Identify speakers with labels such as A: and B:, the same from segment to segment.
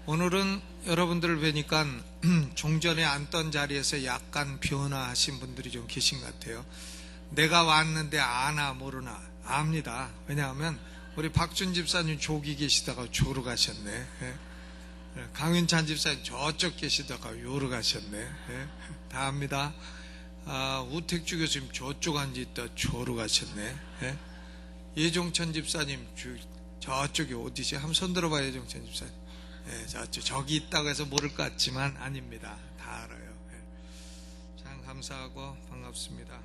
A: 오늘은 여러분들을 뵈니까 종전에 앉던 자리에서 약간 변화하신 분들이 좀 계신 것 같아요. 내가 왔는데 아나 모르나 압니다. 왜냐하면 우리 박준 집사님 저기 계시다가 조로 가셨네. 강윤찬 집사님 저쪽 계시다가 요로 가셨네. 다 압니다. 우택주 교수님 저쪽 앉아있다 조로 가셨네. 예종천 집사님 저쪽이 어디지? 한번 손 들어봐요. 예종천 집사님. 저쪽 저기 있다고 해서 모를 것 같지만 아닙니다. 다 알아요. 참 감사하고 반갑습니다.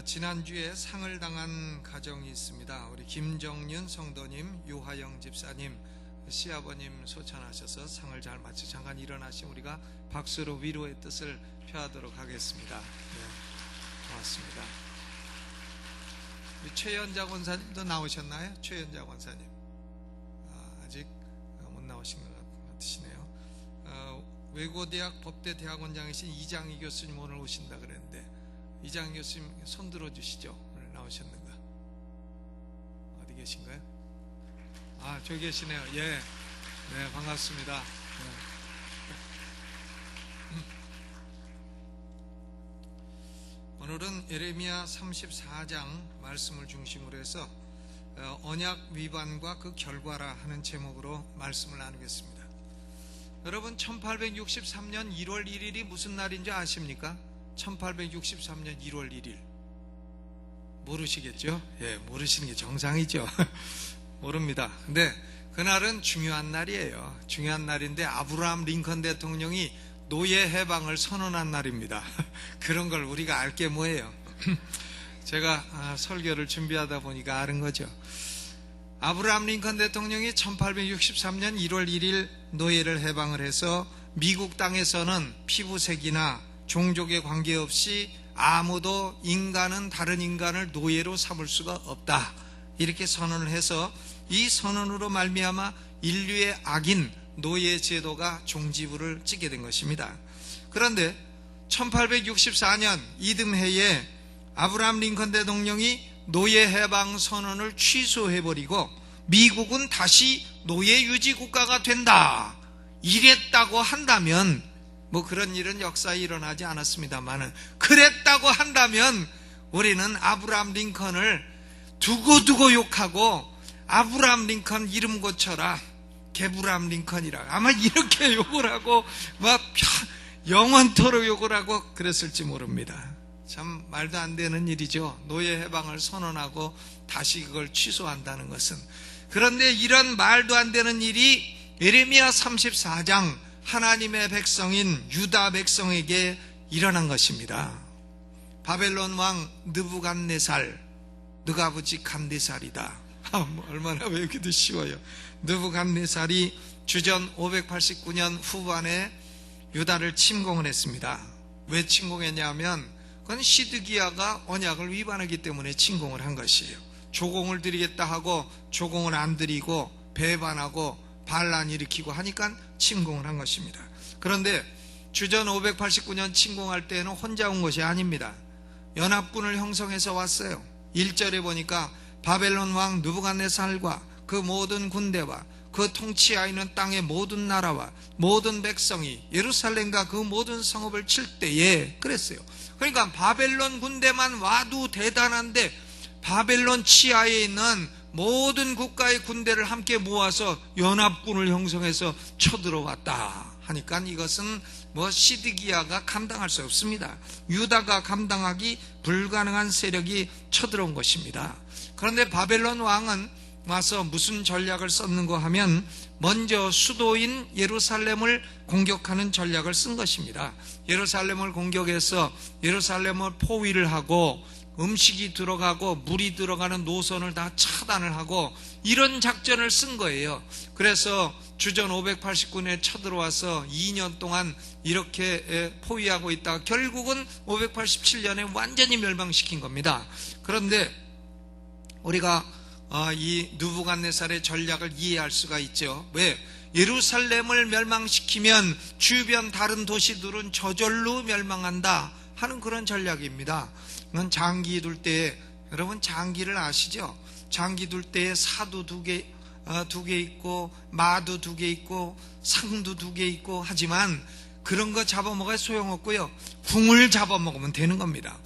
A: 지난주에 상을 당한 가정이 있습니다. 우리 김정윤 성도님, 유하영 집사님, 시아버님 소천하셔서 상을 잘 마치 잠깐 일어나시면 우리가 박수로 위로의 뜻을 표하도록 하겠습니다. 고맙습니다. 우리 최연자 권사님도 나오셨나요? 최연자 권사님 아직 못 나오신 것 같으시네요. 외고대학 법대 대학원장이신 이장희 교수님 오늘 오신다 그랬는데 이장희 교수님 손 들어주시죠. 오늘 나오셨는가? 어디 계신가요? 저기 계시네요. 네, 반갑습니다. 오늘은 예레미야 34장 말씀을 중심으로 해서 언약 위반과 그 결과라 하는 제목으로 말씀을 나누겠습니다. 여러분 1863년 1월 1일이 무슨 날인지 아십니까? 1863년 1월 1일 모르시겠죠? 모르시는 게 정상이죠. 모릅니다. 근데 그날은 중요한 날이에요. 중요한 날인데 아브라함 링컨 대통령이 노예 해방을 선언한 날입니다. 그런 걸 우리가 알 게 뭐예요? 제가 설교를 준비하다 보니까 아는 거죠. 아브라함 링컨 대통령이 1863년 1월 1일 노예를 해방을 해서 미국 땅에서는 피부색이나 종족에 관계없이 아무도 인간은 다른 인간을 노예로 삼을 수가 없다. 이렇게 선언을 해서 이 선언으로 말미암아 인류의 악인 노예 제도가 종지부를 찍게 된 것입니다. 그런데 1864년 이듬해에 아브라함 링컨 대통령이 노예 해방 선언을 취소해버리고 미국은 다시 노예 유지 국가가 된다. 이랬다고 한다면 그런 일은 역사에 일어나지 않았습니다만 그랬다고 한다면 우리는 아브라함 링컨을 두고두고 욕하고 아브라함 링컨 이름 고쳐라 개브람 링컨이라 아마 이렇게 욕을 하고 영원토록 욕을 하고 그랬을지 모릅니다. 참 말도 안 되는 일이죠. 노예 해방을 선언하고 다시 그걸 취소한다는 것은. 그런데 이런 말도 안 되는 일이 예레미야 34장 하나님의 백성인 유다 백성에게 일어난 것입니다. 바벨론 왕 느부갓네살, 느가부지 간네살이다. 얼마나 외우기도 쉬워요. 느부갓네살이 주전 589년 후반에 유다를 침공을 했습니다. 왜 침공했냐면 그건 시드기야가 언약을 위반하기 때문에 침공을 한 것이에요. 조공을 드리겠다 하고 조공을 안 드리고 배반하고 반란 일으키고 하니까 침공을 한 것입니다. 그런데 주전 589년 침공할 때는 혼자 온 것이 아닙니다. 연합군을 형성해서 왔어요. 1절에 보니까 바벨론 왕 느부갓네살과 그 모든 군대와 그 통치하여 있는 땅의 모든 나라와 모든 백성이 예루살렘과 그 모든 성읍을 칠 때에 그랬어요. 그러니까 바벨론 군대만 와도 대단한데 바벨론 치하에 있는 모든 국가의 군대를 함께 모아서 연합군을 형성해서 쳐들어왔다 하니까 이것은 시드기야가 감당할 수 없습니다. 유다가 감당하기 불가능한 세력이 쳐들어온 것입니다. 그런데 바벨론 왕은 와서 무슨 전략을 썼는가 하면 먼저 수도인 예루살렘을 공격하는 전략을 쓴 것입니다. 예루살렘을 공격해서 예루살렘을 포위를 하고 음식이 들어가고 물이 들어가는 노선을 다 차단을 하고 이런 작전을 쓴 거예요. 그래서 주전 589년에 쳐들어와서 2년 동안 이렇게 포위하고 있다가 결국은 587년에 완전히 멸망시킨 겁니다. 그런데 우리가 이 느부갓네살의 전략을 이해할 수가 있죠. 왜? 예루살렘을 멸망시키면 주변 다른 도시들은 저절로 멸망한다 하는 그런 전략입니다. 이건 장기 둘 때, 여러분 장기를 아시죠? 장기 둘 때에 사두 두 개, 두 개 있고 마도 2개 있고 상도 2개 있고 하지만 그런 거 잡아먹어야 소용없고요. 궁을 잡아먹으면 되는 겁니다.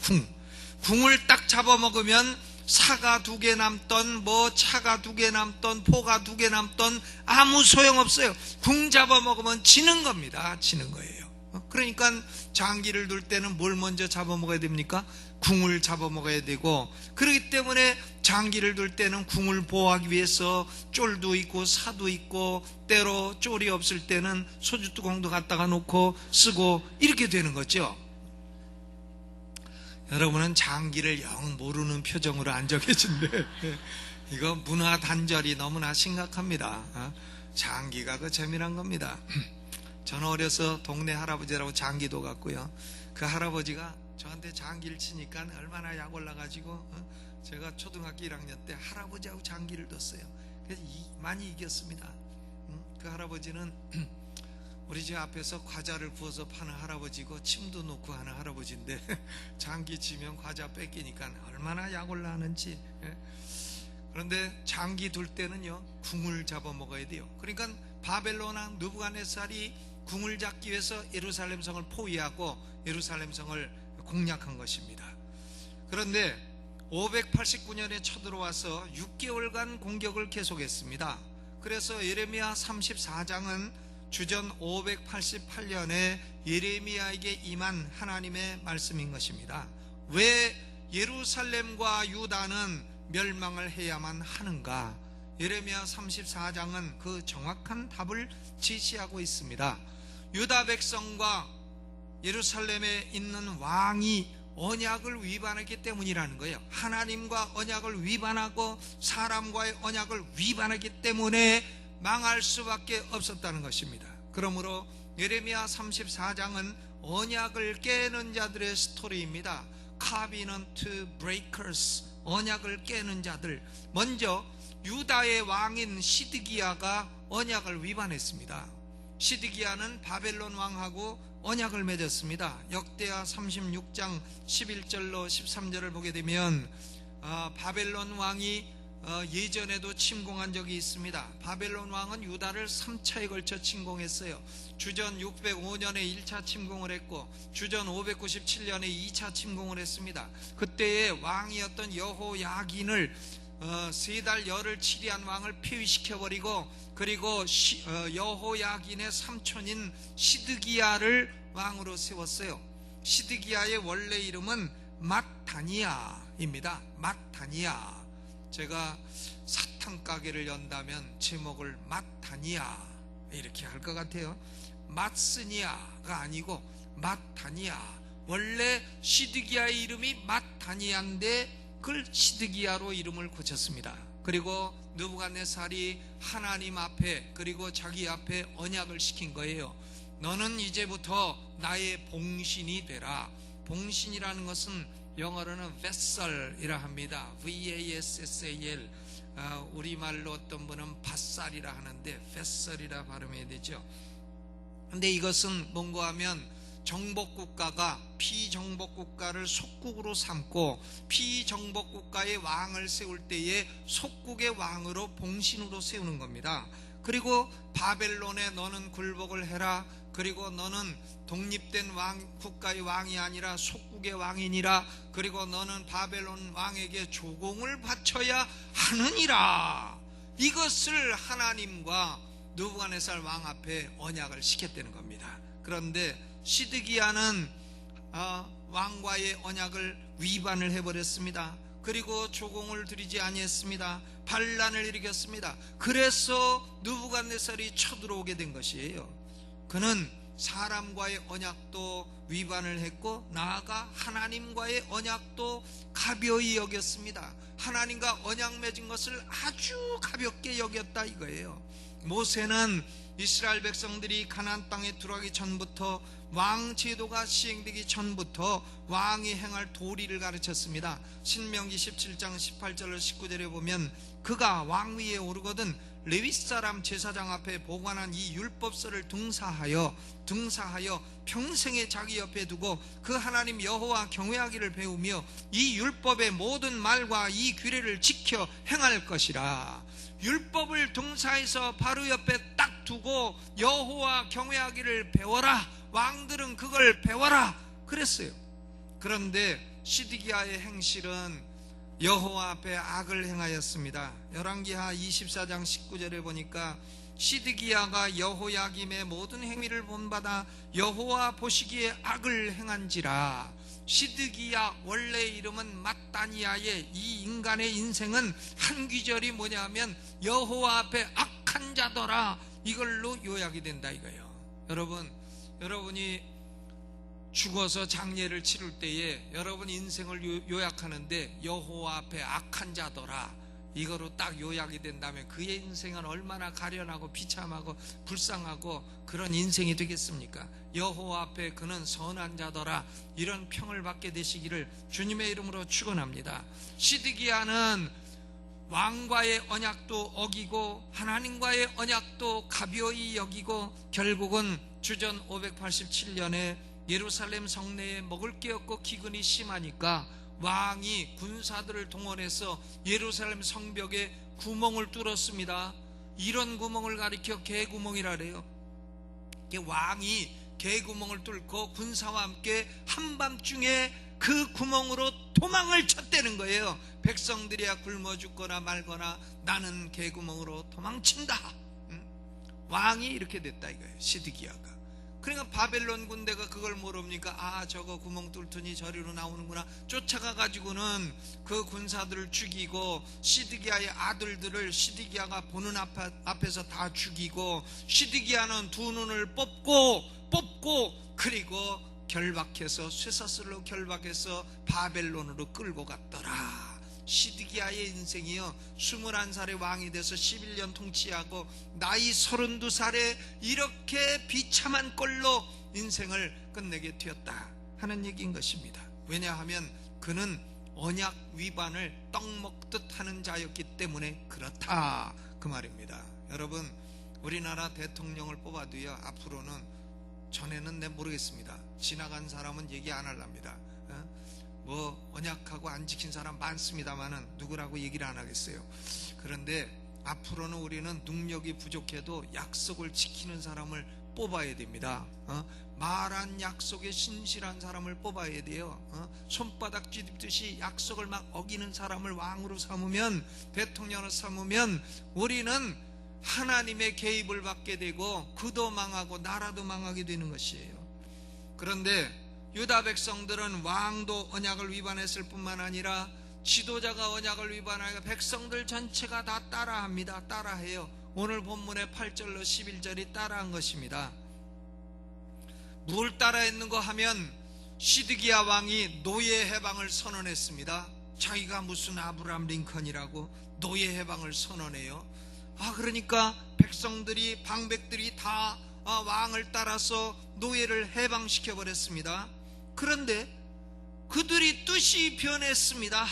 A: 궁을 딱 잡아먹으면 사가 2개 남던 차가 2개 남던 포가 2개 남던 아무 소용없어요. 궁 잡아먹으면 지는 겁니다. 지는 거예요. 그러니까 장기를 둘 때는 뭘 먼저 잡아먹어야 됩니까? 궁을 잡아먹어야 되고, 그렇기 때문에 장기를 둘 때는 궁을 보호하기 위해서 쫄도 있고 사도 있고, 때로 쫄이 없을 때는 소주뚜껑도 갖다가 놓고 쓰고 이렇게 되는 거죠. 여러분은 장기를 영 모르는 표정으로 앉아 계신데 이거 문화 단절이 너무나 심각합니다. 장기가 그 재미난 겁니다. 저는 어려서 동네 할아버지라고 장기도 갔고요. 그 할아버지가 저한테 장기를 치니까 얼마나 약 올라가지고 제가 초등학교 1학년 때 할아버지하고 장기를 뒀어요. 그래서 많이 이겼습니다. 그 할아버지는 우리 집 앞에서 과자를 구워서 파는 할아버지고 침도 놓고 하는 할아버지인데 장기 치면 과자 뺏기니까 얼마나 약 올라가는지. 그런데 장기 둘 때는요, 궁을 잡아먹어야 돼요. 그러니까 바벨론 왕 느부갓네살이 궁을 잡기 위해서 예루살렘 성을 포위하고 예루살렘 성을 공략한 것입니다. 그런데 589년에 쳐들어와서 6개월간 공격을 계속했습니다. 그래서 예레미야 34장은 주전 588년에 예레미야에게 임한 하나님의 말씀인 것입니다. 왜 예루살렘과 유다는 멸망을 해야만 하는가? 예레미야 34장은 그 정확한 답을 제시하고 있습니다. 유다 백성과 예루살렘에 있는 왕이 언약을 위반했기 때문이라는 거예요. 하나님과 언약을 위반하고 사람과의 언약을 위반하기 때문에 망할 수밖에 없었다는 것입니다. 그러므로 예레미야 34장은 언약을 깨는 자들의 스토리입니다. Covenant breakers, 언약을 깨는 자들. 먼저 유다의 왕인 시드기야가 언약을 위반했습니다. 시드기야는 바벨론 왕하고 언약을 맺었습니다. 역대하 36장 11절로 13절을 보게 되면 바벨론 왕이 예전에도 침공한 적이 있습니다. 바벨론 왕은 유다를 3차에 걸쳐 침공했어요. 주전 605년에 1차 침공을 했고 주전 597년에 2차 침공을 했습니다. 그때의 왕이었던 여호야긴을 3달 열을 치리한 왕을 폐위시켜버리고, 그리고 여호야긴의 삼촌인 시드기야를 왕으로 세웠어요. 시드기야의 원래 이름은 맏다니아입니다. 맏다니아. 제가 사탕 가게를 연다면 제목을 맏다니아 이렇게 할 것 같아요. 맏스니아가 아니고 맏다니아. 원래 시드기야의 이름이 맏다니아인데 그걸 시드기야로 이름을 고쳤습니다. 그리고 느부갓네살이 하나님 앞에 그리고 자기 앞에 언약을 시킨 거예요. 너는 이제부터 나의 봉신이 되라. 봉신이라는 것은 영어로는 vessel이라 합니다. V-A-S-S-A-L. 우리말로 어떤 분은 밭살이라 하는데 vessel이라 발음해야 되죠. 근데 이것은 뭔가 하면 정복국가가 피정복국가를 속국으로 삼고 피정복국가의 왕을 세울 때에 속국의 왕으로 봉신으로 세우는 겁니다. 그리고 바벨론에 너는 굴복을 해라. 그리고 너는 독립된 국가의 왕이 아니라 속국의 왕이니라. 그리고 너는 바벨론 왕에게 조공을 바쳐야 하느니라. 이것을 하나님과 느부갓네살 왕 앞에 언약을 시켰다는 겁니다. 그런데 시드기야는 왕과의 언약을 위반을 해버렸습니다. 그리고 조공을 드리지 아니했습니다. 반란을 일으켰습니다. 그래서 느부갓네살이 쳐들어오게 된 것이에요. 그는 사람과의 언약도 위반을 했고 나아가 하나님과의 언약도 가벼이 여겼습니다. 하나님과 언약 맺은 것을 아주 가볍게 여겼다 이거예요. 모세는 이스라엘 백성들이 가나안 땅에 들어가기 전부터 왕 제도가 시행되기 전부터 왕이 행할 도리를 가르쳤습니다. 신명기 17장 18절로 19절에 보면 그가 왕 위에 오르거든 레위 사람 제사장 앞에 보관한 이 율법서를 등사하여 평생에 자기 옆에 두고 그 하나님 여호와 경외하기를 배우며 이 율법의 모든 말과 이 규례를 지켜 행할 것이라. 율법을 등사해서 바로 옆에 딱 두고 여호와 경외하기를 배워라. 왕들은 그걸 배워라 그랬어요. 그런데 시드기야의 행실은 여호와 앞에 악을 행하였습니다. 열왕기하 24장 19절에 보니까 시드기야가 여호야김의 모든 행위를 본받아 여호와 보시기에 악을 행한지라. 시드기야 원래 이름은 mat단이야의 이 인간의 인생은 한 귀절이 뭐냐면 여호와 앞에 악한 자더라, 이걸로 요약이 된다 이거예요. 여러분이 죽어서 장례를 치를 때에 여러분 인생을 요약하는데 여호와 앞에 악한 자더라, 이거로 딱 요약이 된다면 그의 인생은 얼마나 가련하고 비참하고 불쌍하고 그런 인생이 되겠습니까? 여호와 앞에 그는 선한 자더라, 이런 평을 받게 되시기를 주님의 이름으로 축원합니다. 시드기야는 왕과의 언약도 어기고 하나님과의 언약도 가벼이 여기고 결국은 주전 587년에 예루살렘 성내에 먹을 게 없고 기근이 심하니까 왕이 군사들을 동원해서 예루살렘 성벽에 구멍을 뚫었습니다. 이런 구멍을 가리켜 개구멍이라 그래요. 왕이 개구멍을 뚫고 군사와 함께 한밤중에 그 구멍으로 도망을 쳤다는 거예요. 백성들이야 굶어 죽거나 말거나 나는 개구멍으로 도망친다. 왕이 이렇게 됐다 이거예요, 시드기야가. 그러니까 바벨론 군대가 그걸 모릅니까? 아, 저거 구멍 뚫더니 저리로 나오는구나. 쫓아가 가지고는 그 군사들을 죽이고 시드기야의 아들들을 시드기야가 보는 앞에서 다 죽이고 시드기야는 두 눈을 뽑고 그리고 결박해서 쇠사슬로 결박해서 바벨론으로 끌고 갔더라. 시드기야의 인생이요, 21살의 왕이 돼서 11년 통치하고 나이 32살에 이렇게 비참한 꼴로 인생을 끝내게 되었다 하는 얘기인 것입니다. 왜냐하면 그는 언약 위반을 떡 먹듯 하는 자였기 때문에 그렇다, 그 말입니다. 여러분, 우리나라 대통령을 뽑아도요, 앞으로는, 전에는 내 모르겠습니다, 지나간 사람은 얘기 안 할랍니다. 뭐 언약하고 안 지킨 사람 많습니다만은 누구라고 얘기를 안 하겠어요. 그런데 앞으로는 우리는 능력이 부족해도 약속을 지키는 사람을 뽑아야 됩니다. 말한 약속에 신실한 사람을 뽑아야 돼요. 손바닥 쥐듯이 약속을 막 어기는 사람을 왕으로 삼으면, 대통령으로 삼으면 우리는 하나님의 개입을 받게 되고 그도 망하고 나라도 망하게 되는 것이에요. 그런데 유다 백성들은 왕도 언약을 위반했을 뿐만 아니라 지도자가 언약을 위반하여 백성들 전체가 다 따라합니다. 따라해요. 오늘 본문의 8절로 11절이 따라한 것입니다. 뭘 따라했는 거 하면 시드기야 왕이 노예 해방을 선언했습니다. 자기가 무슨 아브라함 링컨이라고 노예 해방을 선언해요. 그러니까 백성들이, 방백들이 다 왕을 따라서 노예를 해방시켜 버렸습니다. 그런데 그들이 뜻이 변했습니다.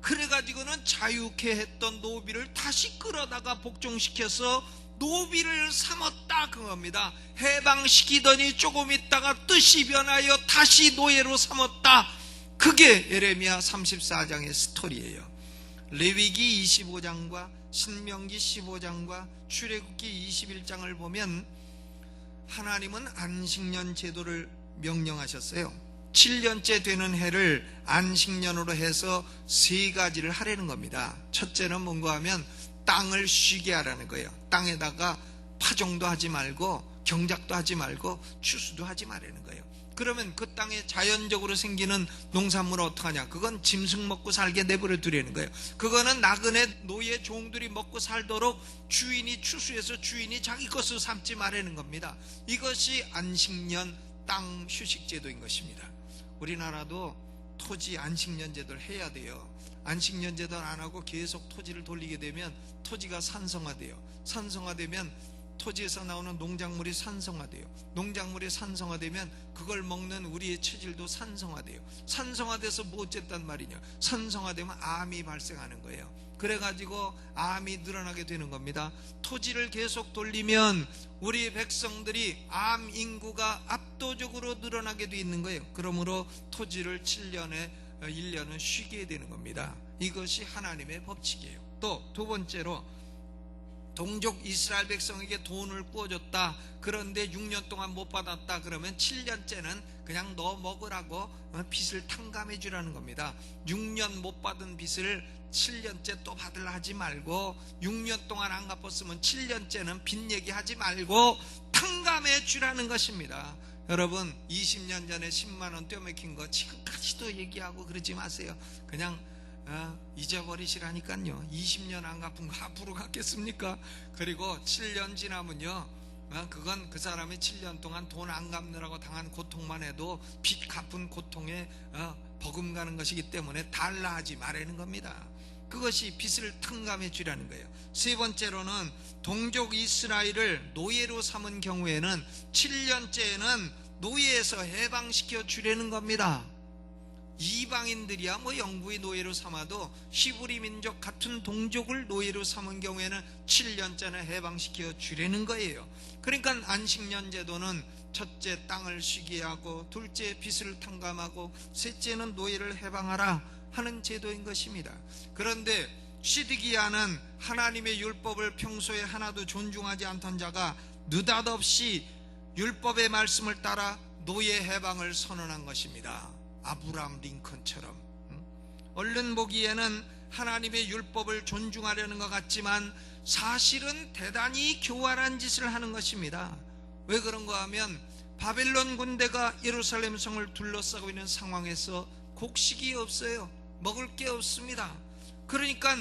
A: 그래가지고는 자유케 했던 노비를 다시 끌어다가 복종시켜서 노비를 삼았다 그겁니다. 해방시키더니 조금 있다가 뜻이 변하여 다시 노예로 삼았다. 그게 예레미야 34장의 스토리예요. 레위기 25장과 신명기 15장과 출애굽기 21장을 보면 하나님은 안식년 제도를 명령하셨어요. 7년째 되는 해를 안식년으로 해서 3가지를 하라는 겁니다. 첫째는 뭔가 하면 땅을 쉬게 하라는 거예요. 땅에다가 파종도 하지 말고 경작도 하지 말고 추수도 하지 말라는 거예요. 그러면 그 땅에 자연적으로 생기는 농산물은 어떡하냐? 그건 짐승 먹고 살게 내버려 두라는 거예요. 그거는 나그네 노예 종들이 먹고 살도록 주인이 추수해서 주인이 자기 것으로 삼지 말라는 겁니다. 이것이 안식년 땅 휴식제도인 것입니다. 우리나라도 토지 안식년 제도를 해야 돼요. 안식년 제도를 안 하고 계속 토지를 돌리게 되면 토지가 산성화돼요. 산성화되면 토지에서 나오는 농작물이 산성화돼요. 농작물이 산성화되면 그걸 먹는 우리의 체질도 산성화돼요. 산성화돼서 뭐 어쨌단 말이냐, 산성화되면 암이 발생하는 거예요. 그래가지고 암이 늘어나게 되는 겁니다. 토지를 계속 돌리면 우리 백성들이 암 인구가 압도적으로 늘어나게 돼 있는 거예요. 그러므로 토지를 1년은 쉬게 되는 겁니다. 이것이 하나님의 법칙이에요. 또 두 번째로, 동족 이스라엘 백성에게 돈을 구워줬다. 그런데 6년 동안 못 받았다. 그러면 7년째는 그냥 너 먹으라고 빚을 탕감해 주라는 겁니다. 6년 못 받은 빚을 7년째 또 받으려 하지 말고, 6년 동안 안 갚았으면 7년째는 빚 얘기하지 말고 탕감해 주라는 것입니다. 여러분, 20년 전에 10만원 떼어맥힌 거 지금까지도 얘기하고 그러지 마세요. 그냥 잊어버리시라니까요. 20년 안 갚은 거 앞으로 갚겠습니까? 그리고 7년 지나면요, 그건 그 사람이 7년 동안 돈 안 갚느라고 당한 고통만 해도 빚 갚은 고통에 버금가는 것이기 때문에 달라 하지 말라는 겁니다. 그것이 빚을 탕감해 주라는 거예요. 세 번째로는, 동족 이스라엘을 노예로 삼은 경우에는 7년째에는 노예에서 해방시켜 주려는 겁니다. 이방인들이야 뭐 영구히 노예로 삼아도 히브리 민족 같은 동족을 노예로 삼은 경우에는 7년째는 해방시켜 주려는 거예요. 그러니까 안식년 제도는 첫째 땅을 쉬게 하고, 둘째 빚을 탕감하고, 셋째는 노예를 해방하라 하는 제도인 것입니다. 그런데 시드기야는 하나님의 율법을 평소에 하나도 존중하지 않던 자가 느닷없이 율법의 말씀을 따라 노예 해방을 선언한 것입니다. 아브라함 링컨처럼. 얼른 보기에는 하나님의 율법을 존중하려는 것 같지만 사실은 대단히 교활한 짓을 하는 것입니다. 왜 그런가 하면, 바벨론 군대가 예루살렘 성을 둘러싸고 있는 상황에서 곡식이 없어요. 먹을 게 없습니다. 그러니까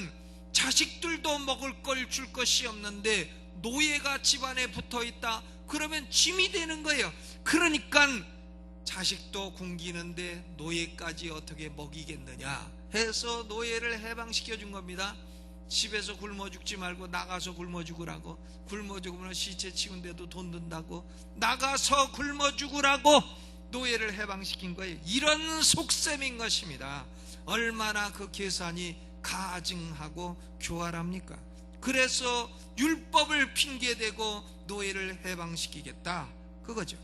A: 자식들도 먹을 걸 줄 것이 없는데 노예가 집안에 붙어 있다. 그러면 짐이 되는 거예요. 그러니까 자식도 굶기는데 노예까지 어떻게 먹이겠느냐 해서 노예를 해방시켜 준 겁니다. 집에서 굶어 죽지 말고 나가서 굶어 죽으라고. 굶어 죽으면 시체 치운데도 돈 든다고. 나가서 굶어 죽으라고 노예를 해방시킨 거예요. 이런 속셈인 것입니다. 얼마나 그 계산이 가증하고 교활합니까? 그래서 율법을 핑계대고 노예를 해방시키겠다, 그거죠.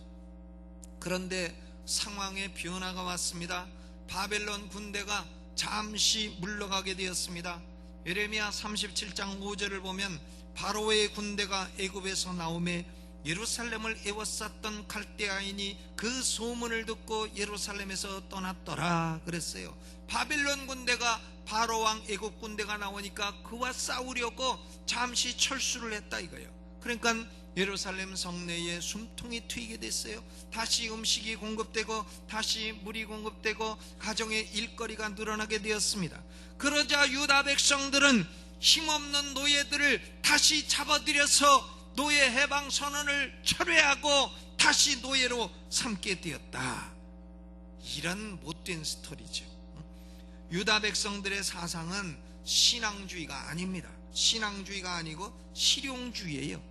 A: 그런데 상황의 변화가 왔습니다. 바벨론 군대가 잠시 물러가게 되었습니다. 예레미야 37장 5절을 보면, 바로의 군대가 애굽에서 나오매 예루살렘을 에워쌌던 갈대아인이 그 소문을 듣고 예루살렘에서 떠났더라 그랬어요. 바벨론 군대가 바로왕 애굽 군대가 나오니까 그와 싸우려고 잠시 철수를 했다 이거예요. 그러니까 예루살렘 성내에 숨통이 트이게 됐어요. 다시 음식이 공급되고, 다시 물이 공급되고, 가정의 일거리가 늘어나게 되었습니다. 그러자 유다 백성들은 힘없는 노예들을 다시 잡아들여서 노예 해방 선언을 철회하고 다시 노예로 삼게 되었다. 이런 못된 스토리죠. 유다 백성들의 사상은 신앙주의가 아닙니다. 신앙주의가 아니고 실용주의예요.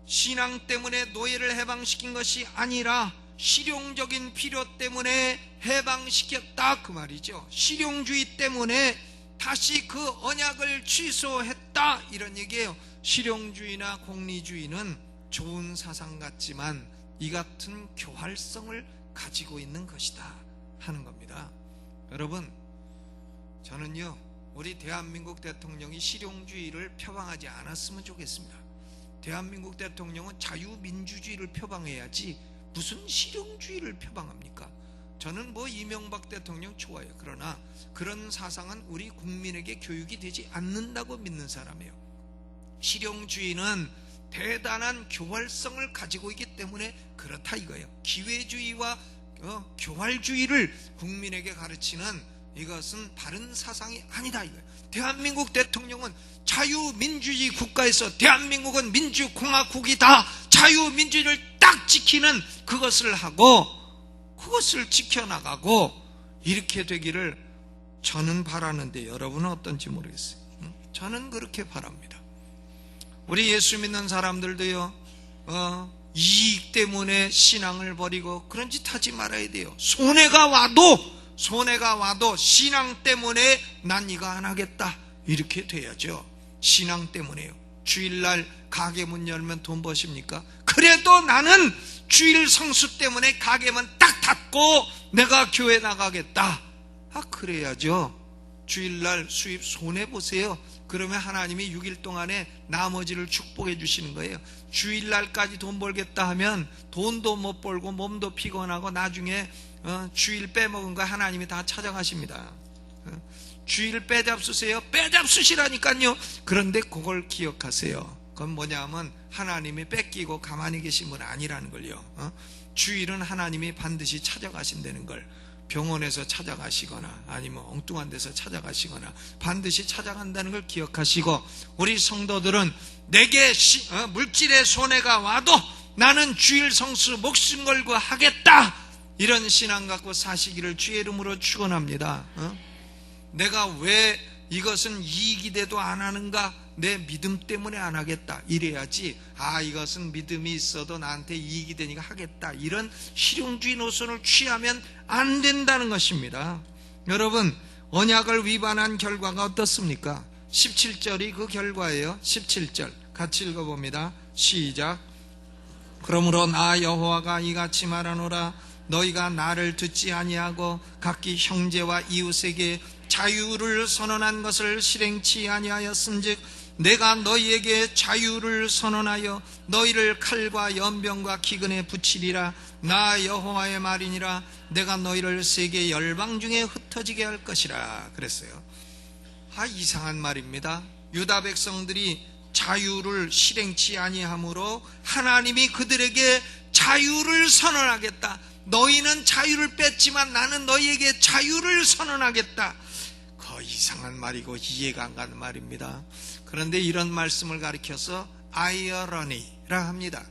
A: 신앙 때문에 노예를 해방시킨 것이 아니라 실용적인 필요 때문에 해방시켰다 그 말이죠. 실용주의 때문에 다시 그 언약을 취소했다 이런 얘기예요. 실용주의나 공리주의는 좋은 사상 같지만 이 같은 교활성을 가지고 있는 것이다 하는 겁니다. 여러분, 저는요, 우리 대한민국 대통령이 실용주의를 표방하지 않았으면 좋겠습니다. 대한민국 대통령은 자유민주주의를 표방해야지 무슨 실용주의를 표방합니까? 저는 뭐 이명박 대통령 좋아요. 그러나 그런 사상은 우리 국민에게 교육이 되지 않는다고 믿는 사람이에요. 실용주의는 대단한 교활성을 가지고 있기 때문에 그렇다 이거예요. 기회주의와 교활주의를 국민에게 가르치는 이것은 바른 사상이 아니다 이거예요. 대한민국 대통령은 자유민주주의 국가에서 대한민국은 민주공화국이다, 자유민주주의를 딱 지키는 그것을 하고 그것을 지켜나가고 이렇게 되기를 저는 바라는데 여러분은 어떤지 모르겠어요. 저는 그렇게 바랍니다. 우리 예수 믿는 사람들도요, 이익 때문에 신앙을 버리고 그런 짓 하지 말아야 돼요. 손해가 와도 신앙 때문에 난 이거 안 하겠다, 이렇게 돼야죠. 신앙 때문에요. 주일날 가게 문 열면 돈 버십니까? 그래도 나는 주일 성수 때문에 가게 문 딱 닫고 내가 교회 나가겠다, 그래야죠. 주일날 수입 손해보세요. 그러면 하나님이 6일 동안에 나머지를 축복해 주시는 거예요. 주일날까지 돈 벌겠다 하면 돈도 못 벌고 몸도 피곤하고 나중에 주일 빼먹은 거 하나님이 다 찾아가십니다. 주일 빼잡수세요. 빼잡수시라니까요. 그런데 그걸 기억하세요. 그건 뭐냐면 하나님이 뺏기고 가만히 계신 분 아니라는 걸요. 주일은 하나님이 반드시 찾아가신다는 걸, 병원에서 찾아가시거나 아니면 엉뚱한 데서 찾아가시거나 반드시 찾아간다는 걸 기억하시고, 우리 성도들은 내게 물질의 손해가 와도 나는 주일 성수 목숨 걸고 하겠다, 이런 신앙 갖고 사시기를 주의 이름으로 축원합니다. 내가 왜 이것은 이익이 돼도 안 하는가? 내 믿음 때문에 안 하겠다, 이래야지. 이것은 믿음이 있어도 나한테 이익이 되니까 하겠다, 이런 실용주의 노선을 취하면 안 된다는 것입니다. 여러분, 언약을 위반한 결과가 어떻습니까? 17절이 그 결과예요. 17절 같이 읽어봅니다. 시작. 그러므로 나 여호와가 이같이 말하노라. 너희가 나를 듣지 아니하고 각기 형제와 이웃에게 자유를 선언한 것을 실행치 아니하였은즉 내가 너희에게 자유를 선언하여 너희를 칼과 연병과 기근에 붙이리라. 나 여호와의 말이니라. 내가 너희를 세계 열방 중에 흩어지게 할 것이라 그랬어요. 이상한 말입니다. 유다 백성들이 자유를 실행치 아니하므로 하나님이 그들에게 자유를 선언하겠다. 너희는 자유를 뺐지만 나는 너희에게 자유를 선언하겠다. 이상한 말이고 이해가 안 가는 말입니다. 그런데 이런 말씀을 가리켜서 아이러니라 합니다.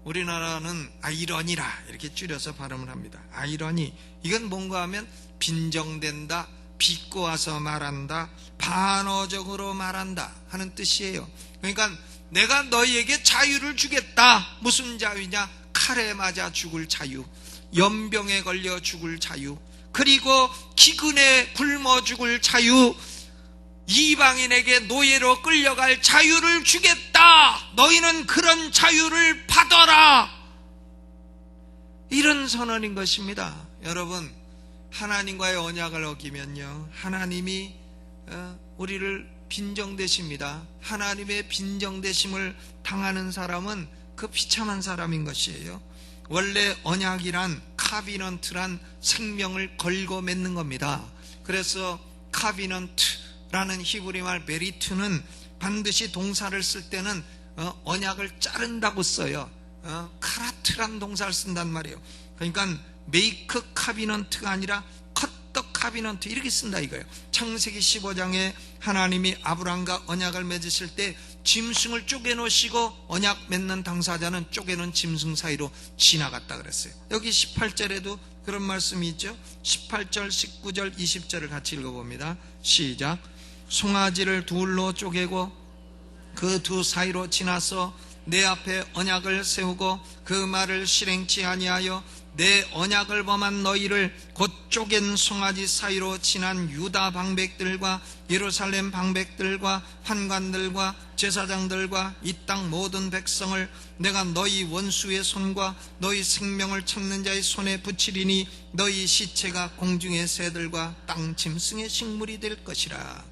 A: 우리나라는 아이러니라 이렇게 줄여서 발음을 합니다. 아이러니, 이건 뭔가 하면 빈정된다, 비꼬아서 말한다, 반어적으로 말한다 하는 뜻이에요. 그러니까 내가 너희에게 자유를 주겠다. 무슨 자유냐? 칼에 맞아 죽을 자유, 연병에 걸려 죽을 자유, 그리고 기근에 굶어 죽을 자유, 이방인에게 노예로 끌려갈 자유를 주겠다. 너희는 그런 자유를 받아라. 이런 선언인 것입니다. 여러분, 하나님과의 언약을 어기면요, 하나님이 우리를 빈정대십니다. 하나님의 빈정대심을 당하는 사람은 그 비참한 사람인 것이에요. 원래 언약이란 카비넌트란 생명을 걸고 맺는 겁니다. 그래서 카비넌트라는 히브리 말 메리트는 반드시 동사를 쓸 때는 언약을 자른다고 써요. 카라트란 동사를 쓴단 말이에요. 그러니까 메이크 카비넌트가 아니라 컷더 카비넌트 이렇게 쓴다 이거예요. 창세기 15장에 하나님이 아브람과 언약을 맺으실 때 짐승을 쪼개놓으시고 언약 맺는 당사자는 쪼개놓은 짐승 사이로 지나갔다 그랬어요. 여기 18절에도 그런 말씀이 있죠. 18절, 19절, 20절을 같이 읽어봅니다. 시작. 송아지를 둘로 쪼개고 그 두 사이로 지나서 내 앞에 언약을 세우고 그 말을 실행치 아니하여 내 언약을 범한 너희를 곧 쪼갠 송아지 사이로 지난 유다 방백들과 예루살렘 방백들과 환관들과 제사장들과 이 땅 모든 백성을 내가 너희 원수의 손과 너희 생명을 찾는 자의 손에 붙이리니 너희 시체가 공중의 새들과 땅 짐승의 식물이 될 것이라.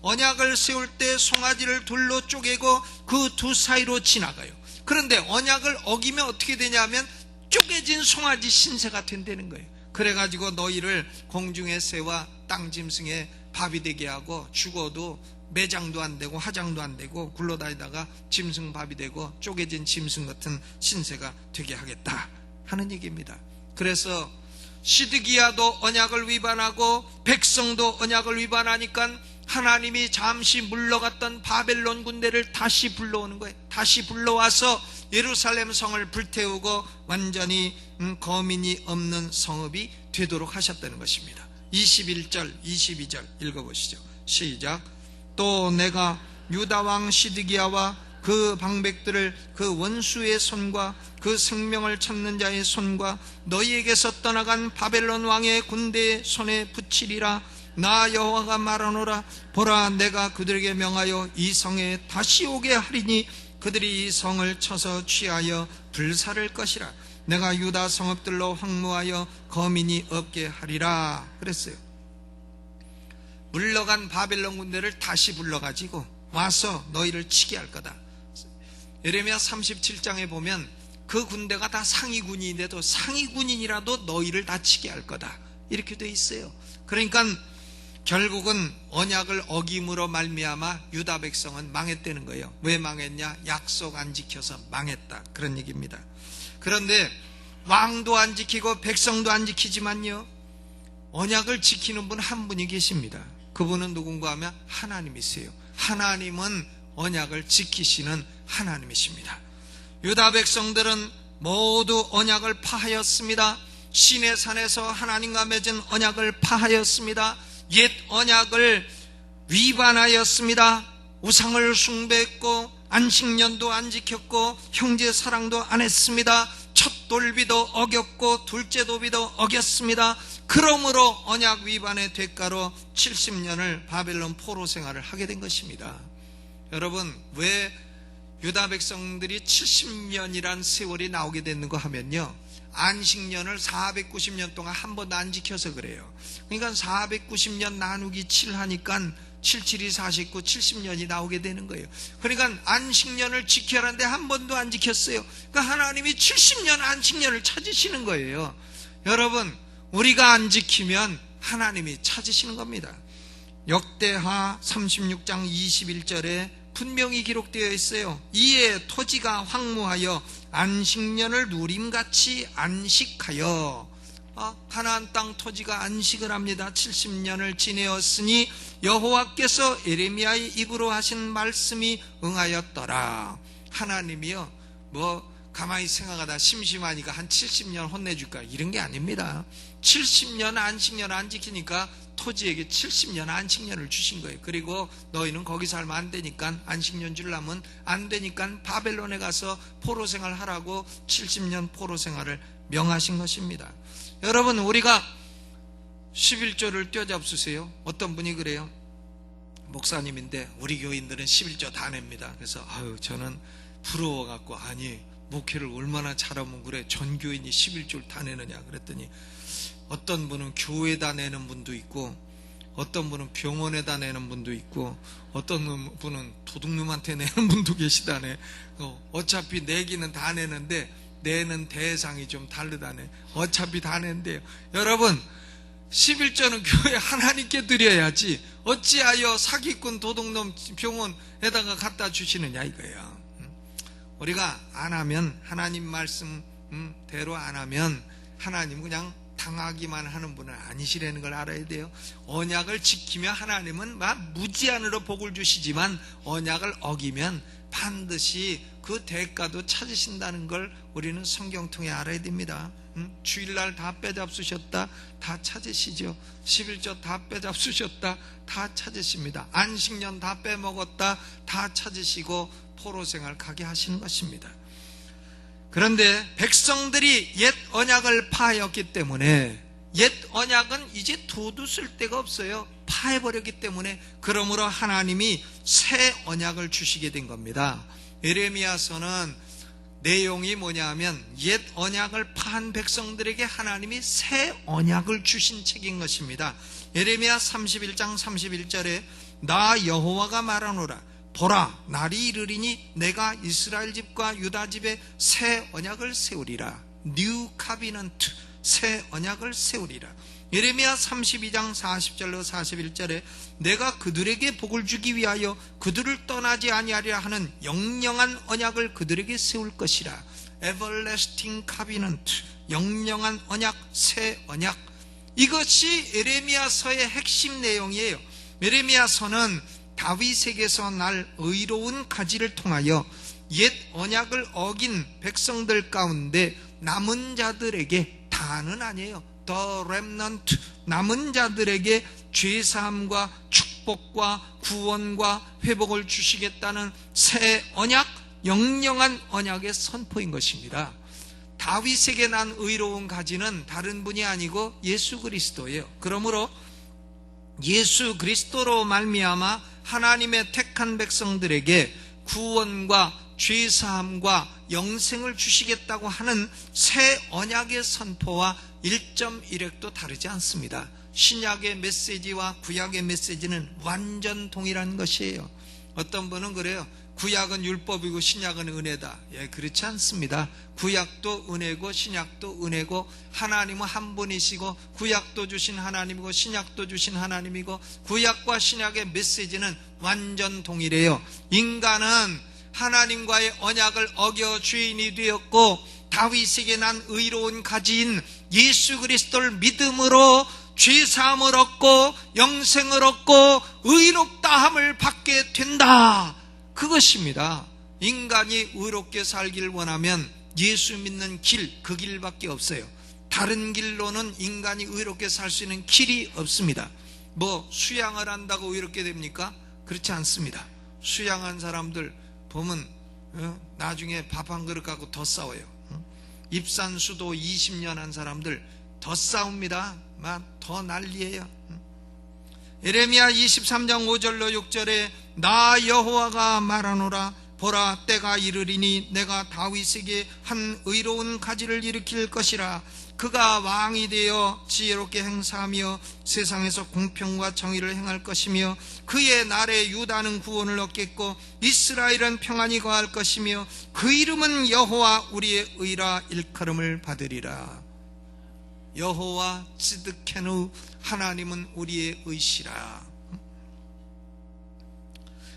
A: 언약을 세울 때 송아지를 둘로 쪼개고 그 두 사이로 지나가요. 그런데 언약을 어기면 어떻게 되냐면 쪼개진 송아지 신세가 된다는 거예요. 그래가지고 너희를 공중의 새와 땅 짐승의 밥이 되게 하고 죽어도 매장도 안 되고 화장도 안 되고 굴러다니다가 짐승 밥이 되고 쪼개진 짐승 같은 신세가 되게 하겠다 하는 얘기입니다. 그래서 시드기야도 언약을 위반하고 백성도 언약을 위반하니까 하나님이 잠시 물러갔던 바벨론 군대를 다시 불러오는 거예요. 다시 불러와서 예루살렘 성을 불태우고 완전히 거민이 없는 성읍이 되도록 하셨다는 것입니다. 21절 22절 읽어보시죠. 시작. 또 내가 유다 왕 시드기야와 그 방백들을 그 원수의 손과 그 생명을 찾는 자의 손과 너희에게서 떠나간 바벨론 왕의 군대의 손에 붙이리라. 나 여호와가 말하노라. 보라, 내가 그들에게 명하여 이 성에 다시 오게 하리니 그들이 이 성을 쳐서 취하여 불사를 것이라. 내가 유다 성읍들로 황무하여 거민이 없게 하리라 그랬어요. 물러간 바벨론 군대를 다시 불러가지고 와서 너희를 치게 할 거다. 예레미야 37장에 보면 그 군대가 다 상위군인인데도 상위군인이라도 너희를 다 치게 할 거다 이렇게 돼 있어요. 그러니까 결국은 언약을 어김으로 말미암아 유다 백성은 망했다는 거예요. 왜 망했냐? 약속 안 지켜서 망했다 그런 얘기입니다. 그런데 왕도 안 지키고 백성도 안 지키지만요, 언약을 지키는 분 한 분이 계십니다. 그분은 누군가 하면 하나님이세요. 하나님은 언약을 지키시는 하나님이십니다. 유다 백성들은 모두 언약을 파하였습니다. 시내 산에서 하나님과 맺은 언약을 파하였습니다. 옛 언약을 위반하였습니다. 우상을 숭배했고 안식년도 안 지켰고 형제 사랑도 안 했습니다. 첫 돌비도 어겼고 둘째 도비도 어겼습니다. 그러므로 언약 위반의 대가로 70년을 바벨론 포로 생활을 하게 된 것입니다. 여러분, 왜 유다 백성들이 70년이란 세월이 나오게 됐는가 하면요, 안식년을 490년 동안 한 번도 안 지켜서 그래요. 그러니까 490년 나누기 7 하니까 77이 49, 70년이 나오게 되는 거예요. 그러니까 안식년을 지켜라는데 한 번도 안 지켰어요. 그러니까 하나님이 70년 안식년을 찾으시는 거예요. 여러분, 우리가 안 지키면 하나님이 찾으시는 겁니다. 역대하 36장 21절에 분명히 기록되어 있어요. 이에 토지가 황무하여 안식년을 누림같이 안식하여, 가나안 땅 토지가 안식을 합니다. 70년을 지내었으니 여호와께서 에레미야의 입으로 하신 말씀이 응하였더라. 하나님이요, 가만히 생각하다 심심하니까 한 70년 혼내줄까 이런 게 아닙니다. 70년 안식년 안 지키니까 토지에게 70년 안식년을 주신 거예요. 그리고 너희는 거기 살면 안 되니까, 안식년 주려면 안 되니까 바벨론에 가서 포로 생활 하라고 70년 포로 생활을 명하신 것입니다. 여러분, 우리가 11조를 떼어잡수세요. 어떤 분이 그래요. 목사님인데 우리 교인들은 11조 다 냅니다. 그래서 저는 부러워갖고, 아니 목회를 얼마나 잘하면 그래 전 교인이 11조를 다 내느냐 그랬더니, 어떤 분은 교회에다 내는 분도 있고, 어떤 분은 병원에다 내는 분도 있고, 어떤 분은 도둑놈한테 내는 분도 계시다네. 어차피 내기는 다 내는데 내는 대상이 좀 다르다네. 어차피 다 낸대요. 여러분, 11조는 교회 하나님께 드려야지 어찌하여 사기꾼 도둑놈 병원에다가 갖다 주시느냐 이거예요. 우리가 안 하면, 하나님 말씀대로 안 하면 하나님 그냥 당하기만 하는 분은 아니시라는 걸 알아야 돼요. 언약을 지키면 하나님은 무제한으로 복을 주시지만, 언약을 어기면 반드시 그 대가도 찾으신다는 걸 우리는 성경 통해 알아야 됩니다. 주일날 다 빼잡수셨다, 다 찾으시죠. 11조 다 빼잡수셨다, 다 찾으십니다. 안식년 다 빼먹었다, 다 찾으시고 포로생활 가게 하시는 것입니다. 그런데 백성들이 옛 언약을 파하였기 때문에, 옛 언약은 이제 도도 쓸 데가 없어요. 파해버렸기 때문에, 그러므로 하나님이 새 언약을 주시게 된 겁니다. 에레미야서는 내용이 뭐냐 하면, 옛 언약을 파한 백성들에게 하나님이 새 언약을 주신 책인 것입니다. 에레미야 31장 31절에 나 여호와가 말하노라. 보라, 날이 이르리니 내가 이스라엘 집과 유다 집에 새 언약을 세우리라. New Covenant, 새 언약을 세우리라. 예레미야 32장 40절로 41절에 내가 그들에게 복을 주기 위하여 그들을 떠나지 아니하리라 하는 영영한 언약을 그들에게 세울 것이라. Everlasting Covenant, 영영한 언약, 새 언약. 이것이 예레미야서의 핵심 내용이에요. 예레미야서는 다윗에게서 날 의로운 가지를 통하여 옛 언약을 어긴 백성들 가운데 남은 자들에게, 다는 아니에요, The remnant, 남은 자들에게 죄사함과 축복 축복과 구원과 회복을 주시겠다는 새 언약, 영영한 언약의 선포인 것입니다. 다윗에게 난 의로운 가지는 다른 분이 아니고 예수 그리스도예요. 그러므로 예수 그리스도로 말미암아 하나님의 택한 백성들에게 구원과 죄사함과 영생을 주시겠다고 하는 새 언약의 선포와 1.1획도 다르지 않습니다. 신약의 메시지와 구약의 메시지는 완전 동일한 것이에요. 어떤 분은 그래요. 구약은 율법이고 신약은 은혜다. 예, 그렇지 않습니다. 구약도 은혜고 신약도 은혜고, 하나님은 한 분이시고 구약도 주신 하나님이고 신약도 주신 하나님이고, 구약과 신약의 메시지는 완전 동일해요. 인간은 하나님과의 언약을 어겨 죄인이 되었고, 다윗에게 난 의로운 가지인 예수 그리스도를 믿음으로 죄사함을 얻고 영생을 얻고 의롭다함을 받게 된다. 그것입니다. 인간이 의롭게 살기를 원하면 예수 믿는 길, 그 길밖에 없어요. 다른 길로는 인간이 의롭게 살 수 있는 길이 없습니다. 뭐 수양을 한다고 의롭게 됩니까? 그렇지 않습니다. 수양한 사람들 보면 나중에 밥 한 그릇 갖고 더 싸워요. 입산수도 20년 한 사람들 더 싸웁니다. 더 난리예요. 예레미야 23장 5절로 6절에 나 여호와가 말하노라, 보라 때가 이르리니 내가 다윗에게 한 의로운 가지를 일으킬 것이라. 그가 왕이 되어 지혜롭게 행사하며 세상에서 공평과 정의를 행할 것이며, 그의 날에 유다는 구원을 얻겠고 이스라엘은 평안히 거할 것이며, 그 이름은 여호와 우리의 의라 일컬음을 받으리라. 여호와 찌드케누, 하나님은 우리의 의시라.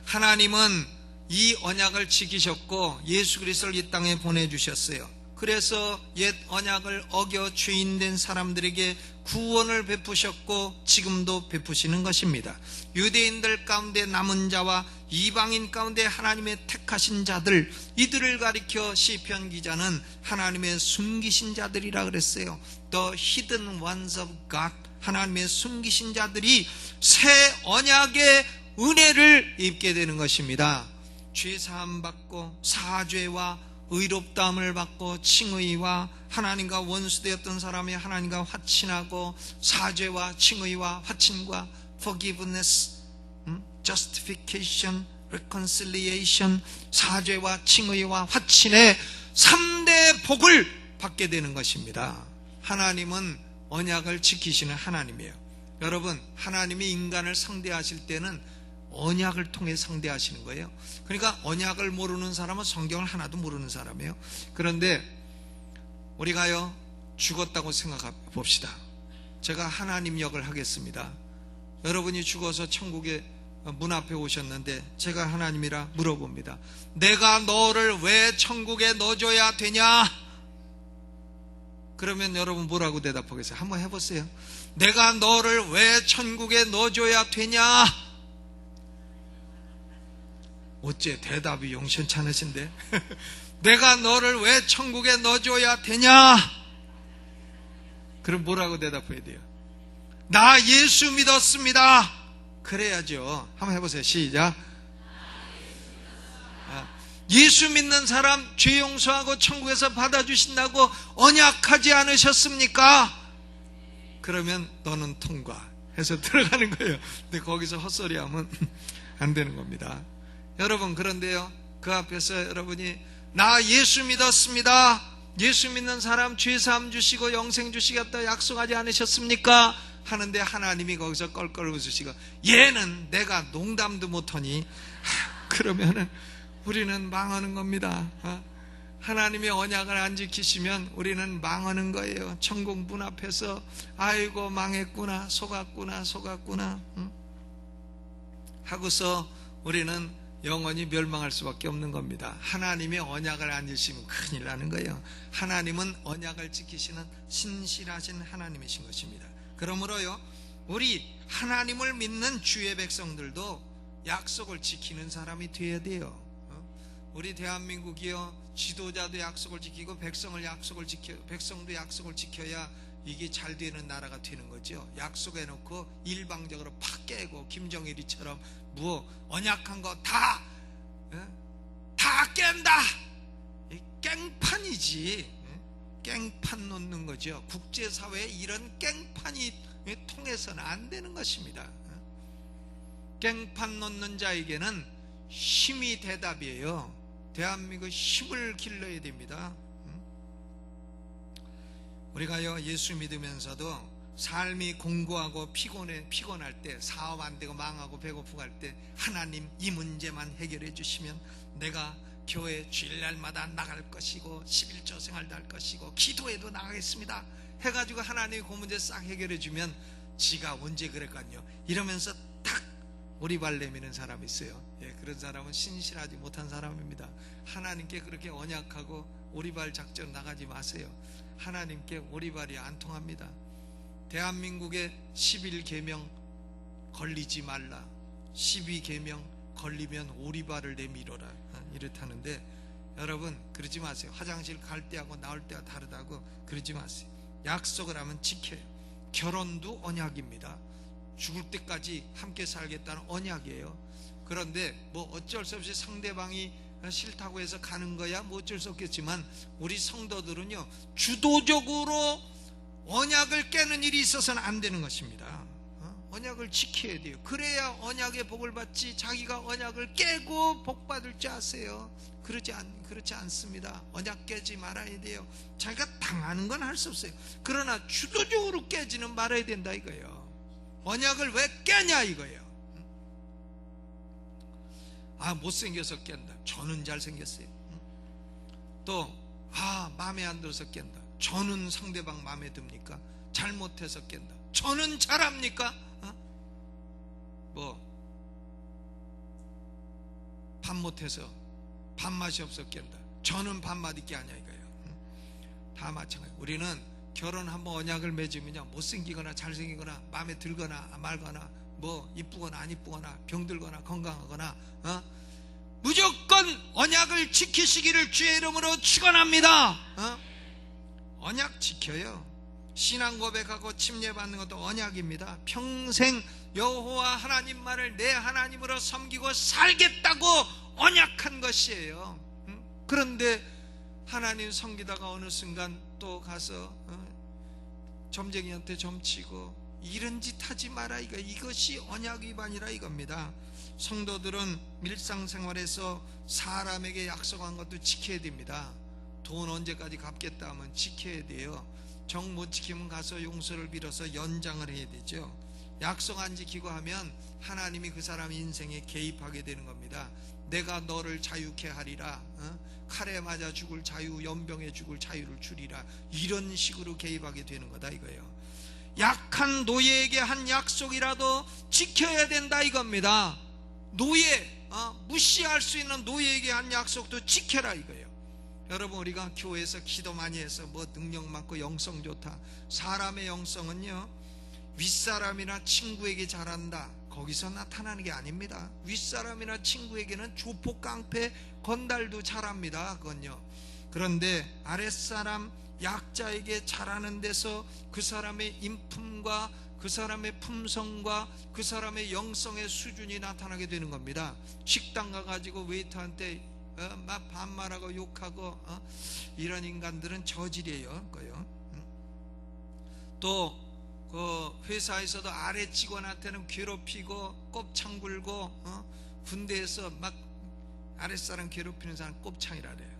A: 하나님은 이 언약을 지키셨고 예수 그리스도를 이 땅에 보내주셨어요. 그래서 옛 언약을 어겨 죄인된 사람들에게 구원을 베푸셨고 지금도 베푸시는 것입니다. 유대인들 가운데 남은 자와 이방인 가운데 하나님의 택하신 자들, 이들을 가리켜 시편 기자는 하나님의 숨기신 자들이라 그랬어요. The hidden ones of God, 하나님의 숨기신 자들이 새 언약의 은혜를 입게 되는 것입니다. 죄사함 받고 사죄와 의롭다함을 받고 칭의와, 하나님과 원수되었던 사람이 하나님과 화친하고 사죄와 칭의와 화친과 forgiveness, justification, reconciliation, 사죄와 칭의와 화친의 3대 복을 받게 되는 것입니다. 하나님은 언약을 지키시는 하나님이에요. 여러분, 하나님이 인간을 상대하실 때는 언약을 통해 상대하시는 거예요. 그러니까 언약을 모르는 사람은 성경을 하나도 모르는 사람이에요. 그런데 우리가요, 죽었다고 생각해 봅시다. 제가 하나님 역을 하겠습니다. 여러분이 죽어서 천국의 문 앞에 오셨는데 제가 하나님이라 물어봅니다. 내가 너를 왜 천국에 넣어줘야 되냐? 그러면 여러분 뭐라고 대답하겠어요? 한번 해보세요. 내가 너를 왜 천국에 넣어줘야 되냐? 어째 대답이 용신치 않으신데? 내가 너를 왜 천국에 넣어줘야 되냐? 그럼 뭐라고 대답해야 돼요? 나 예수 믿었습니다. 그래야죠. 한번 해보세요. 시작. 예수 믿는 사람 죄 용서하고 천국에서 받아주신다고 언약하지 않으셨습니까? 그러면 너는 통과해서 들어가는 거예요. 근데 거기서 헛소리하면 안 되는 겁니다. 여러분, 그런데요, 그 앞에서 여러분이 나 예수 믿었습니다, 예수 믿는 사람 죄사함 주시고 영생 주시겠다 약속하지 않으셨습니까? 하는데 하나님이 거기서 껄껄 웃으시고, 얘는 내가 농담도 못하니 그러면은 우리는 망하는 겁니다. 하나님의 언약을 안 지키시면 우리는 망하는 거예요. 천국 문 앞에서 아이고 망했구나, 속았구나 하고서 우리는 영원히 멸망할 수밖에 없는 겁니다. 하나님의 언약을 안 지키면 큰일 나는 거예요. 하나님은 언약을 지키시는 신실하신 하나님이신 것입니다. 그러므로요, 우리 하나님을 믿는 주의 백성들도 약속을 지키는 사람이 되어야 돼요. 우리 대한민국이요, 지도자도 약속을 지키고 백성도 약속을 지켜야 이게 잘 되는 나라가 되는 거죠. 약속해놓고 일방적으로 팍 깨고 김정일이처럼 언약한 거 다 깬다. 깽판이지. 깽판 놓는 거죠. 국제사회에 이런 깽판이 통해서는 안 되는 것입니다. 깽판 놓는 자에게는 힘이 대답이에요. 대한민국 힘을 길러야 됩니다. 우리가요, 예수 믿으면서도 삶이 공고하고 피곤할 때, 사업 안 되고 망하고 배고프고 할 때, 하나님 이 문제만 해결해 주시면 내가 교회 주일날마다 나갈 것이고 11조 생활도 할 것이고 기도해도 나가겠습니다 해가지고 하나님이 그 문제 싹 해결해 주면 지가 언제 그랬거든요. 이러면서 탁 오리발 내미는 사람이 있어요. 그런 사람은 신실하지 못한 사람입니다. 하나님께 그렇게 언약하고 오리발 작전 나가지 마세요. 하나님께 오리발이 안 통합니다. 대한민국의 11계명 걸리지 말라, 12계명 걸리면 오리발을 내밀어라, 이렇다는데 여러분 그러지 마세요. 화장실 갈 때하고 나올 때가 다르다고 그러지 마세요. 약속을 하면 지켜요. 결혼도 언약입니다. 죽을 때까지 함께 살겠다는 언약이에요. 그런데 어쩔 수 없이 상대방이 싫다고 해서 가는 거야 어쩔 수 없겠지만, 우리 성도들은요 주도적으로 언약을 깨는 일이 있어서는 안 되는 것입니다. 언약을 지켜야 돼요. 그래야 언약의 복을 받지, 자기가 언약을 깨고 복 받을 줄 아세요? 그렇지 않습니다. 언약 깨지 말아야 돼요. 자기가 당하는 건 할 수 없어요. 그러나 주도적으로 깨지는 말아야 된다 이거예요. 언약을 왜 깨냐 이거예요. 못생겨서 깬다. 저는 잘생겼어요. 또 마음에 안 들어서 깬다. 저는 상대방 마음에 듭니까? 잘못해서 깬다. 저는 잘합니까? 밥 못해서 밥맛이 없어 깬다. 저는 밥맛 있게 하냐 이거예요. 다 마찬가지. 우리는 결혼 한번 언약을 맺으면요, 못생기거나 잘생기거나 마음에 들거나 말거나 이쁘거나 안 이쁘거나 병들거나 건강하거나 무조건 언약을 지키시기를 주의 이름으로 축원합니다. 언약 지켜요. 신앙 고백하고 침례받는 것도 언약입니다. 평생 여호와 하나님만을 내 하나님으로 섬기고 살겠다고 언약한 것이에요. 그런데 하나님 섬기다가 어느 순간 또 가서 점쟁이한테 점치고 이런 짓 하지 마라 이것이 언약 위반이라 이겁니다. 성도들은 일상생활에서 사람에게 약속한 것도 지켜야 됩니다. 돈 언제까지 갚겠다 하면 지켜야 돼요. 정 못 지키면 가서 용서를 빌어서 연장을 해야 되죠. 약속 안 지키고 하면 하나님이 그 사람 인생에 개입하게 되는 겁니다. 내가 너를 자유케 하리라, 칼에 맞아 죽을 자유, 연병에 죽을 자유를 주리라, 이런 식으로 개입하게 되는 거다 이거예요. 약한 노예에게 한 약속이라도 지켜야 된다 이겁니다. 노예, 무시할 수 있는 노예에게 한 약속도 지켜라 이거예요. 여러분, 우리가 교회에서 기도 많이 해서 능력 많고 영성 좋다. 사람의 영성은요, 윗사람이나 친구에게 잘한다, 거기서 나타나는 게 아닙니다. 윗사람이나 친구에게는 조폭, 깡패, 건달도 잘합니다. 그건요. 그런데 아랫사람, 약자에게 잘하는 데서 그 사람의 인품과 그 사람의 품성과 그 사람의 영성의 수준이 나타나게 되는 겁니다. 식당 가가지고 웨이터한테 막 반말하고 욕하고 이런 인간들은 저질이에요. 또 그 회사에서도 아래 직원한테는 괴롭히고 곱창 굴고 군대에서 막 아랫사람 괴롭히는 사람 곱창이라 그래요.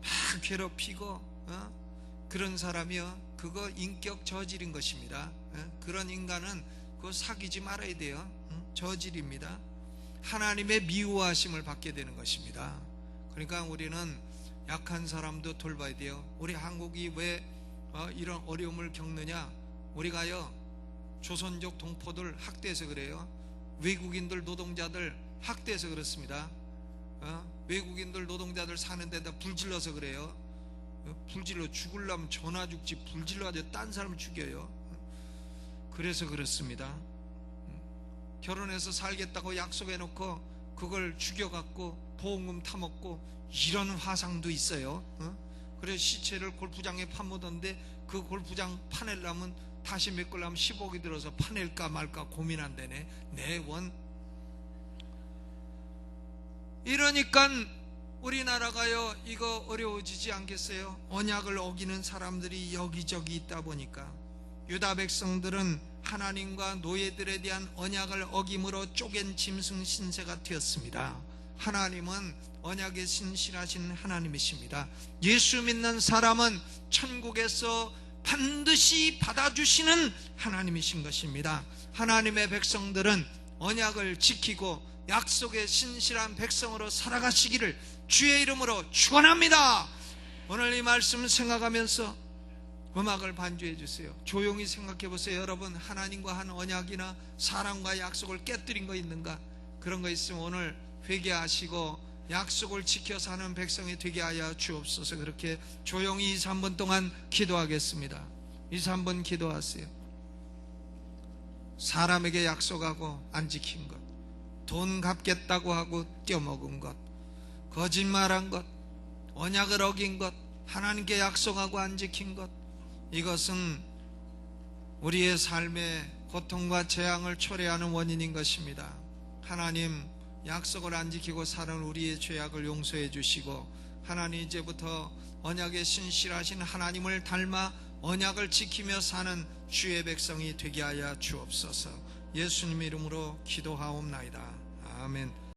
A: 막 괴롭히고 그런 사람이요, 그거 인격 저질인 것입니다. 그런 인간은 그거 사귀지 말아야 돼요. 저질입니다. 하나님의 미워하심을 받게 되는 것입니다. 그러니까 우리는 약한 사람도 돌봐야 돼요. 우리 한국이 왜 이런 어려움을 겪느냐? 우리가요, 조선족 동포들 학대해서 그래요. 외국인들 노동자들 학대해서 그렇습니다. 외국인들 노동자들 사는 데다 불질러서 그래요. 불질러 죽으려면 전화 죽지 불질러가지고 딴 사람 죽여요. 그래서 그렇습니다. 결혼해서 살겠다고 약속해놓고 그걸 죽여갖고 보험금 타먹고 이런 화상도 있어요. 그래서 시체를 골프장에 파묻었는데 그 골프장 파내려면 다시 메꾸려면 10억이 들어서 파낼까 말까 고민한다네. 내 원. 이러니까 우리나라가요 이거 어려워지지 않겠어요? 언약을 어기는 사람들이 여기저기 있다 보니까 유다 백성들은 하나님과 노예들에 대한 언약을 어김으로 쪼갠 짐승 신세가 되었습니다. 하나님은 언약에 신실하신 하나님이십니다. 예수 믿는 사람은 천국에서 반드시 받아주시는 하나님이신 것입니다. 하나님의 백성들은 언약을 지키고 약속의 신실한 백성으로 살아가시기를 주의 이름으로 축원합니다. 오늘 이 말씀 생각하면서 음악을 반주해 주세요. 조용히 생각해 보세요. 여러분, 하나님과 한 언약이나 사람과의 약속을 깨뜨린 거 있는가? 그런 거 있으면 오늘 회개하시고 약속을 지켜 사는 백성이 되게 하여 주옵소서. 그렇게 조용히 2, 3분 동안 기도하겠습니다. 2, 3분 기도하세요. 사람에게 약속하고 안 지킨 것, 돈 갚겠다고 하고 떼어먹은 것, 거짓말한 것, 언약을 어긴 것, 하나님께 약속하고 안 지킨 것, 이것은 우리의 삶에 고통과 재앙을 초래하는 원인인 것입니다. 하나님, 약속을 안 지키고 사는 우리의 죄악을 용서해 주시고, 하나님 이제부터 언약에 신실하신 하나님을 닮아 언약을 지키며 사는 주의 백성이 되게 하여 주옵소서. 예수님 이름으로 기도하옵나이다. 아멘.